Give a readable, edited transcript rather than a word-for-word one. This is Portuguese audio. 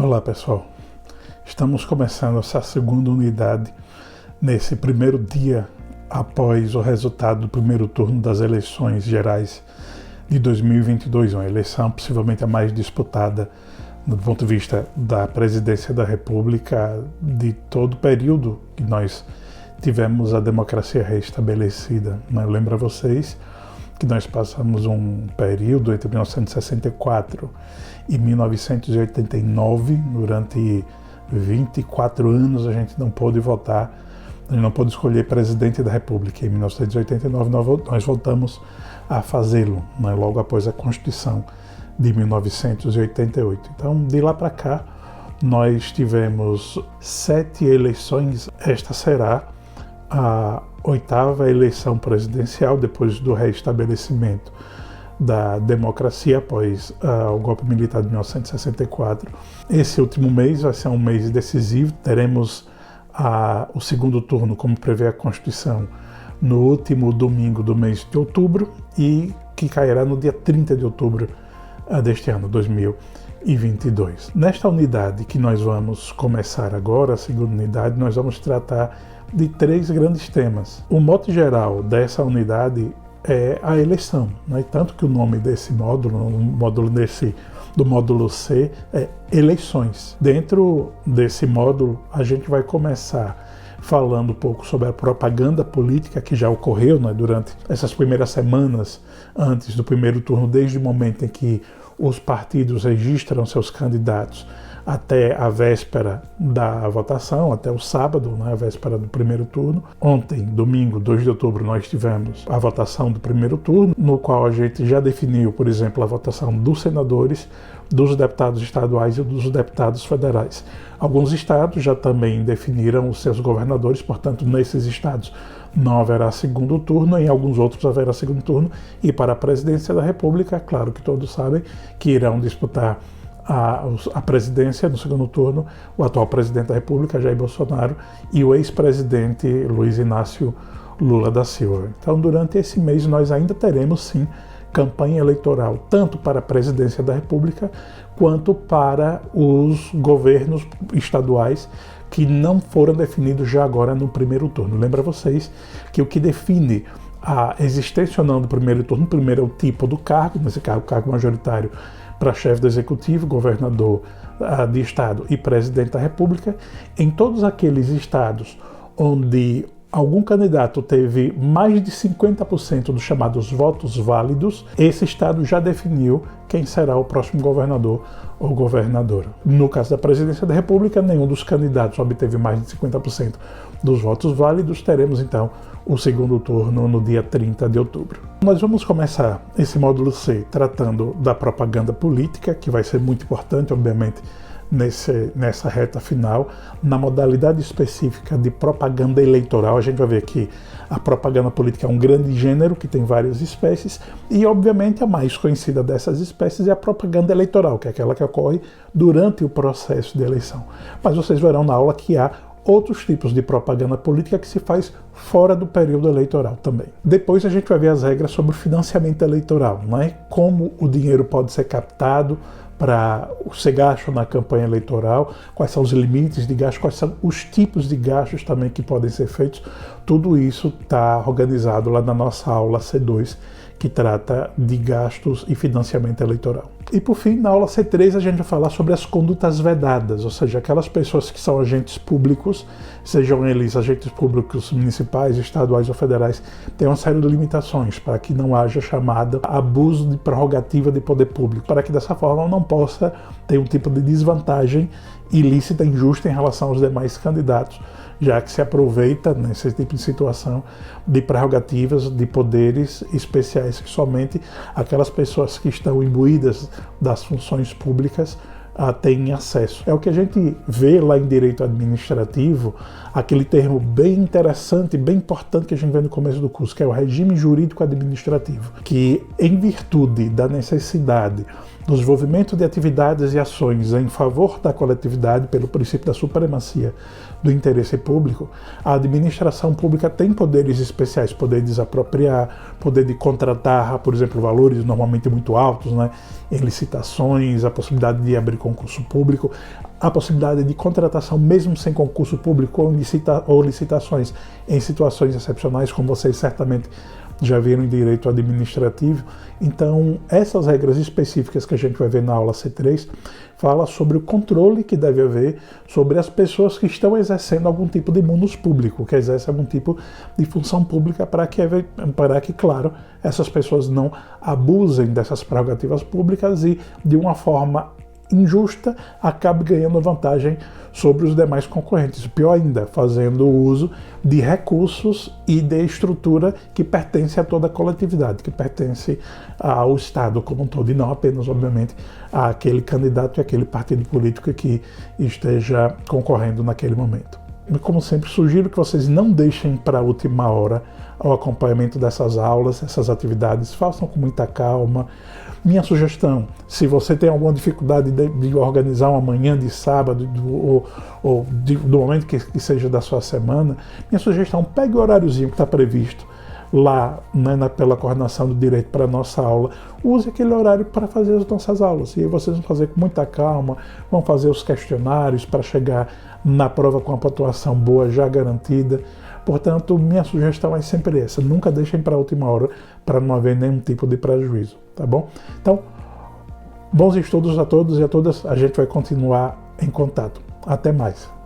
Olá pessoal, estamos começando essa segunda unidade nesse primeiro dia após o resultado do primeiro turno das eleições gerais de 2022, uma eleição possivelmente a mais disputada do ponto de vista da presidência da República de todo o período que nós tivemos a democracia reestabelecida. Eu lembro a vocês que nós passamos um período entre 1964 e 1989, durante 24 anos a gente não pôde votar, a gente não pôde escolher presidente da República. Em 1989 nós voltamos a fazê-lo, logo após a Constituição de 1988. Então, de lá para cá, nós tivemos 7 eleições. Esta será a 8ª eleição presidencial depois do reestabelecimento da democracia após o golpe militar de 1964. Esse último mês vai ser um mês decisivo. Teremos o segundo turno, como prevê a Constituição, no último domingo do mês de outubro e que cairá no dia 30 de outubro deste ano, 2022. Nesta unidade que nós vamos começar agora, a segunda unidade, nós vamos tratar de 3 grandes temas. O mote geral dessa unidade é a eleição, tanto que o nome desse módulo, do módulo C, é eleições. Dentro desse módulo, a gente vai começar falando um pouco sobre a propaganda política que já ocorreu durante essas primeiras semanas antes do primeiro turno, desde o momento em que os partidos registram seus candidatos até a véspera da votação, até o sábado, a véspera do primeiro turno. Ontem, domingo, 2 de outubro, nós tivemos a votação do primeiro turno, no qual a gente já definiu, por exemplo, a votação dos senadores, dos deputados estaduais e dos deputados federais. Alguns estados já também definiram os seus governadores, portanto, nesses estados não haverá segundo turno, em alguns outros haverá segundo turno, e para a presidência da República, claro que todos sabem que irão disputar a presidência no segundo turno o atual presidente da República, Jair Bolsonaro, e o ex-presidente Luiz Inácio Lula da Silva. Então, durante esse mês, nós ainda teremos, sim, campanha eleitoral, tanto para a presidência da República, quanto para os governos estaduais que não foram definidos já agora no primeiro turno. Lembra vocês que o que define a existência ou não do primeiro turno, primeiro é o tipo do cargo, nesse caso o cargo majoritário para chefe do executivo, governador de estado e presidente da República. Em todos aqueles estados onde algum candidato teve mais de 50% dos chamados votos válidos, esse estado já definiu quem será o próximo governador ou governadora. No caso da presidência da República, nenhum dos candidatos obteve mais de 50% dos votos válidos. Teremos então o segundo turno no dia 30 de outubro. Nós vamos começar esse módulo C tratando da propaganda política, que vai ser muito importante, obviamente, nessa reta final. Na modalidade específica de propaganda eleitoral, a gente vai ver que a propaganda política é um grande gênero que tem várias espécies e, obviamente, a mais conhecida dessas espécies é a propaganda eleitoral, que é aquela que ocorre durante o processo de eleição. Mas vocês verão na aula que há outros tipos de propaganda política que se faz fora do período eleitoral também. Depois a gente vai ver as regras sobre o financiamento eleitoral, como o dinheiro pode ser captado para ser gasto na campanha eleitoral, quais são os limites de gasto, quais são os tipos de gastos também que podem ser feitos. Tudo isso está organizado lá na nossa aula C2, que trata de gastos e financiamento eleitoral. E por fim, na aula C3 a gente vai falar sobre as condutas vedadas, ou seja, aquelas pessoas que são agentes públicos, sejam eles agentes públicos municipais, estaduais ou federais, têm uma série de limitações para que não haja chamada abuso de prerrogativa de poder público, para que dessa forma não possa ter um tipo de desvantagem ilícita, injusta em relação aos demais candidatos, já que se aproveita nesse tipo de situação de prerrogativas, de poderes especiais que somente aquelas pessoas que estão imbuídas das funções públicas têm acesso. É o que a gente vê lá em direito administrativo, aquele termo bem interessante, bem importante que a gente vê no começo do curso, que é o regime jurídico administrativo, que em virtude da necessidade do desenvolvimento de atividades e ações em favor da coletividade pelo princípio da supremacia do interesse público, a administração pública tem poderes especiais, poder de desapropriar, poder de contratar, por exemplo, valores normalmente muito altos, em licitações, a possibilidade de abrir concurso público, a possibilidade de contratação mesmo sem concurso público ou licitações em situações excepcionais, como vocês certamente já viram em direito administrativo. Então, essas regras específicas que a gente vai ver na aula C3 fala sobre o controle que deve haver sobre as pessoas que estão exercendo algum tipo de munus público, que exercem algum tipo de função pública, para que, claro, essas pessoas não abusem dessas prerrogativas públicas e, de uma forma injusta, acabe ganhando vantagem sobre os demais concorrentes. Pior ainda, fazendo uso de recursos e de estrutura que pertence a toda a coletividade, que pertence ao Estado como um todo, e não apenas, obviamente, àquele candidato e àquele partido político que esteja concorrendo naquele momento. E, como sempre, sugiro que vocês não deixem para a última hora o acompanhamento dessas aulas, essas atividades, façam com muita calma. Minha sugestão, se você tem alguma dificuldade de organizar uma manhã de sábado do momento que seja da sua semana, minha sugestão, pegue o horáriozinho que está previsto lá, né, pela coordenação do direito para a nossa aula, use aquele horário para fazer as nossas aulas, e aí vocês vão fazer com muita calma, vão fazer os questionários para chegar na prova com a pontuação boa já garantida. Portanto, minha sugestão é sempre essa, nunca deixem para a última hora para não haver nenhum tipo de prejuízo, tá bom? Então, bons estudos a todos e a todas, a gente vai continuar em contato. Até mais!